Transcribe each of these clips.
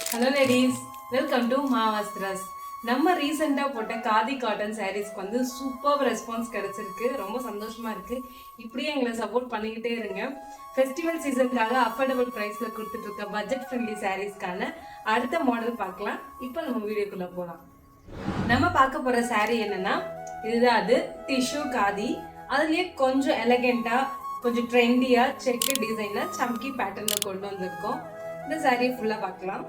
Hello ladies, welcome to மாவஸ்திராஸ். நம்ம ரீசெண்டாக போட்ட காதி காட்டன் சாரீஸ்க்கு வந்து சூப்பர் ரெஸ்பான்ஸ் கிடைச்சிருக்கு. ரொம்ப சந்தோஷமா இருக்கு. இப்படியே எங்களை சப்போர்ட் பண்ணிக்கிட்டே இருங்க. ஃபெஸ்டிவல் சீசனுக்காக அஃபோர்டபுள் ப்ரைஸ்ல கொடுத்துட்டு இருக்க பட்ஜெட் ஃப்ரெண்ட்லி சாரீஸ்க்கான அடுத்த மாடல் பார்க்கலாம். இப்போ நம்ம வீடியோக்குள்ள போகலாம். நம்ம பார்க்க போற சாரீ என்னன்னா, இதுதான் அது டிஷ்யூ காதி. அதுலயே கொஞ்சம் எலகெண்டா, கொஞ்சம் ட்ரெண்டியா செக் டிசைன்ல சம்கி பேட்டர்ன்ல கொண்டு வந்திருக்கோம். இந்த சாரீ ஃபுல்லா பார்க்கலாம்.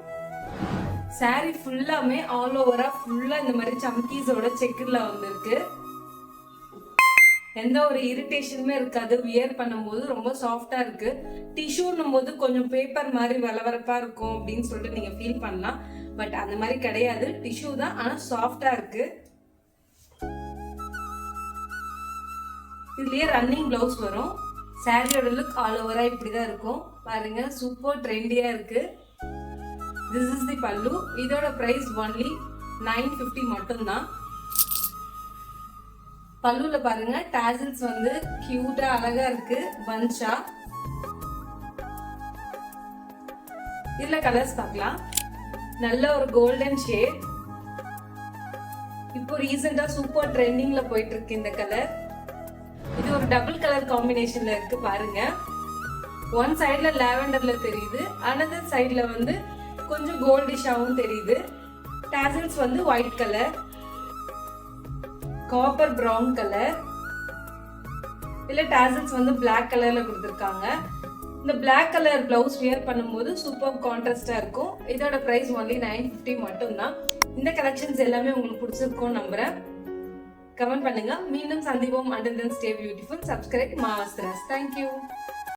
சாரீ ஃபுல்லாமே ஆல் ஓவரா ஃபுல்லா இந்த மாதிரி சம்கீஸோட செக்குல வந்திருக்கு. எந்த ஒரு இரிட்டேஷனுமே இருக்காது. வியர் பண்ணும்போது ரொம்ப சாஃப்டா இருக்கு. டிஷ்யூன்னும் போது கொஞ்சம் பேப்பர் மாதிரி வளவரப்பா இருக்கும் அப்படின்னு சொல்லிட்டு நீங்க ஃபீல் பண்ணலாம். பட் அந்த மாதிரி கிடையாது. டிஷ்யூ தான், ஆனா சாஃப்டா இருக்கு. இதுலயே ரன்னிங் பிளவுஸ் வரும். சாரியோட லுக் ஆல் ஓவரா இப்படிதான் இருக்கும். பாருங்க, சூப்பர் ட்ரெண்டியா இருக்கு. This is the pallu. இதோட பிரைஸ் only 950 மட்டும்தான். பல்லுல பாருங்க, டாசல்ஸ் வந்து கியூட்டா அழகா இருக்கு, பஞ்சா. இதுல கலர்ஸ் பார்க்கலாம். நல்ல ஒரு கோல்டன் ஷேட். இப்போ ரீசெண்டா சூப்பர் ட்ரெண்டிங்ல போயிட்டு இருக்கு இந்த கலர். இது ஒரு டபுள் கலர் காம்பினேஷன்ல இருக்கு பாருங்க. ஒன் சைடுல லாவெண்டர்ல தெரியுது, அனதர் சைடுல வந்து கொஞ்சம் கோல்டிஷாவும் தெரியுது. டாசல்ஸ் வந்து white colour, copper brown colour. இல்ல டாசல்ஸ் வந்து பிளாக் கலர்ல கொடுத்துருக்காங்க. இந்த பிளாக் கலர் பிளவுஸ் வியர் பண்ணும்போது சூப்பர் கான்ட்ராஸ்டா இருக்கும். இதோட பிரைஸ் ஒன்லி 950 மட்டும்தான். இந்த கலெக்ஷன்ஸ் எல்லாமே உங்களுக்கு பிடிச்சிருக்கும் நம்புறேன். கமெண்ட் பண்ணுங்க. மீண்டும் சந்திப்போம். Until then, stay beautiful. Subscribe மாவஸ்திராஸ். Thank you.